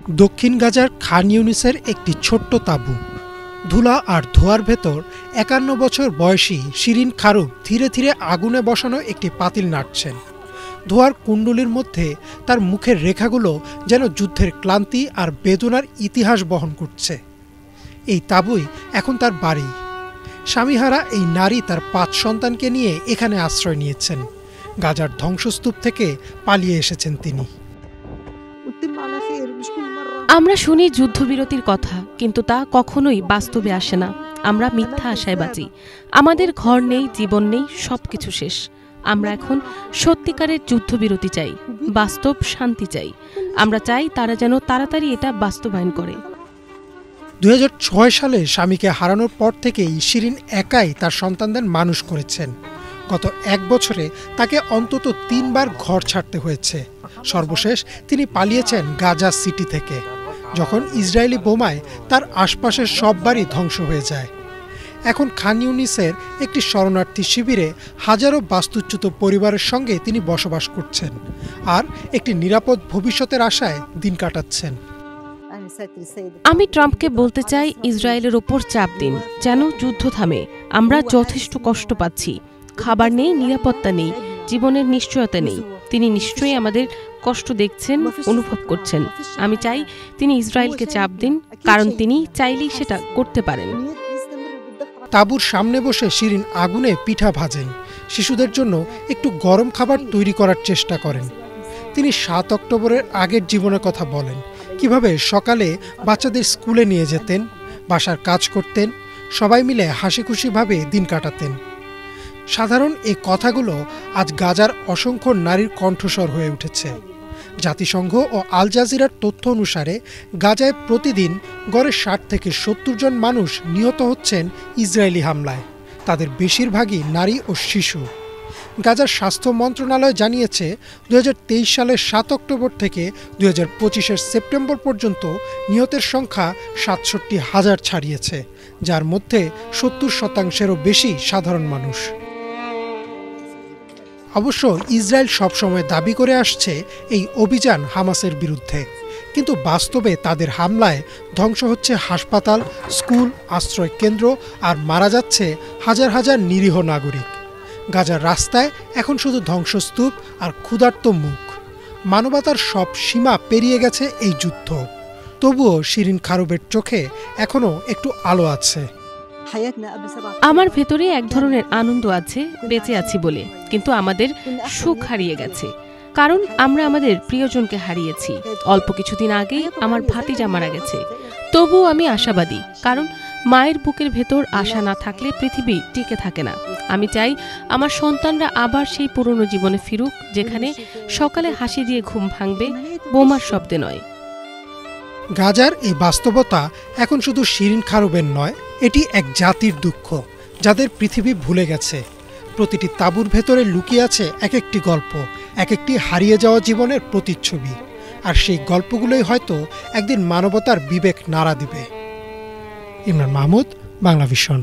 দক্ষিণ গাজার খান ইউনিসের একটি ছোট্ট তাঁবু। ধুলা আর ধোঁয়ার ভেতর ৫১ বছর বয়সী শিরিন খারুব ধীরে ধীরে আগুনে বসানো একটি পাতিল নাড়ছেন। ধোঁয়ার কুণ্ডলীর মধ্যে তার মুখের রেখাগুলো যেন যুদ্ধের ক্লান্তি আর বেদনার ইতিহাস বহন করছে। এই তাঁবুই এখন তার বাড়ি। স্বামীহারা এই নারী তার ৫ সন্তানকে নিয়ে এখানে আশ্রয় নিয়েছেন। গাজার ধ্বংসস্তূপ থেকে পালিয়ে এসেছেন তিনি। আমরা শুনি যুদ্ধবিরতির কথা, কিন্তু তা কখনোই বাস্তবে আসে না। আমরা মিথ্যা আশায় বাঁচি। আমাদের ঘর নেই, জীবন নেই, সবকিছু শেষ। আমরা এখন সত্যিকারের যুদ্ধবিরতি চাই, বাস্তব শান্তি চাই। আমরা চাই তারা যেন তাড়াতাড়ি এটা বাস্তবায়ন করে। ২০০৬ সালে স্বামীকে হারানোর পর থেকেই শিরিন একাই তার সন্তানদের মানুষ করেছেন। গত ১ বছরে তাকে অন্তত ৩ বার ঘর ছাড়তে হয়েছে। সর্বশেষ তিনি পালিয়েছেন গাজা সিটি থেকে, যখন ইসরায়েলি বোমায় তার আশপাশের সব বাড়ি ধ্বংস হয়ে যায়। এখন খান ইউনিসের একটি শরণার্থী শিবিরে হাজারো বাস্তুচ্যুত পরিবারের সঙ্গে তিনি বসবাস করছেন আর একটি নিরাপদ ভবিষ্যতের আশায় দিন কাটাচ্ছেন। আমি ট্রাম্পকে বলতে চাই, ইসরায়েলের ওপর চাপ দিন যেন যুদ্ধ থামে। আমরা যথেষ্ট কষ্ট পাচ্ছি। খাবার নেই, নিরাপত্তা নেই, জীবনের নিশ্চয়তা নেই। তিনি নিশ্চয়ই আমাদের কষ্ট দেখছেন, অনুভব করছেন। আমি চাই তিনি ইসরায়েলকে চাপ দিন, কারণ তিনি চাইলেই সেটা করতে পারেন। তাঁবুর সামনে বসে শিরিন আগুনে পিঠা ভাজেন, শিশুদের জন্য একটু গরম খাবার তৈরি করার চেষ্টা করেন। তিনি ৭ অক্টোবরের আগের জীবনের কথা বলেন, কিভাবে সকালে বাচ্চাদের স্কুলে নিয়ে যেতেন, বাসার কাজ করতেন, সবাই মিলে হাসিখুশিভাবে দিন কাটাতেন। সাধারণ এই কথাগুলো আজ গাজার অসংখ্য নারীর কণ্ঠস্বর হয়ে উঠেছে। জাতিসংঘ ও আল জাজিরার তথ্য অনুসারে গাজায় প্রতিদিন গড়ে ৬০ থেকে ৭০ জন মানুষ নিহত হচ্ছেন ইসরায়েলি হামলায়। তাদের বেশিরভাগই নারী ও শিশু। গাজার স্বাস্থ্য মন্ত্রণালয় জানিয়েছে ২০২৩ সালের ৭ অক্টোবর থেকে ২০২৫-এর সেপ্টেম্বর পর্যন্ত নিহতের সংখ্যা ৬৭,০০০ ছাড়িয়েছে, যার মধ্যে ৭০%-এরও বেশি সাধারণ মানুষ। অবশ্য ইসরায়েল সবসময় দাবি করে আসছে এই অভিযান হামাসের বিরুদ্ধে, কিন্তু বাস্তবে তাদের হামলায় ধ্বংস হচ্ছে হাসপাতাল, স্কুল, আশ্রয় কেন্দ্র আর মারা যাচ্ছে হাজার হাজার নিরীহ নাগরিক। গাজার রাস্তায় এখন শুধু ধ্বংসস্তূপ আর ক্ষুধার্ত মুখ। মানবতার সব সীমা পেরিয়ে গেছে এই যুদ্ধ। তবুও শিরিন খারুবের চোখে এখনো একটু আলো আছে। আমার ভেতরে এক ধরনের আনন্দ আছে, বেঁচে আছি বলে, কিন্তু আমাদের সুখ হারিয়ে গেছে, কারণ আমরা আমাদের প্রিয়জনকে হারিয়েছি। অল্প কিছুদিন আগেই আমার ভাতিজা মারা গেছে। তবুও আমি আশাবাদী, কারণ মায়ের বুকের ভেতর আশা না থাকলে পৃথিবী টিকে থাকে না। আমি চাই আমার সন্তানরা আবার সেই পুরনো জীবনে ফিরুক, যেখানে সকালে হাসি দিয়ে ঘুম ভাঙবে, বোমার শব্দে নয়। গাজার এই বাস্তবতা এখন শুধু শিরিন খারুবের নয়, এটি এক জাতির দুঃখ, যাদের পৃথিবী ভুলে গেছে। প্রতিটি তাঁবুর ভেতরে লুকিয়ে আছে এক একটি গল্প, এক একটি হারিয়ে যাওয়া জীবনের প্রতিচ্ছবি। আর সেই গল্পগুলোই হয়তো একদিন মানবতার বিবেক নাড়া দিবে। ইমরান মাহমুদ, বাংলা ভিশন।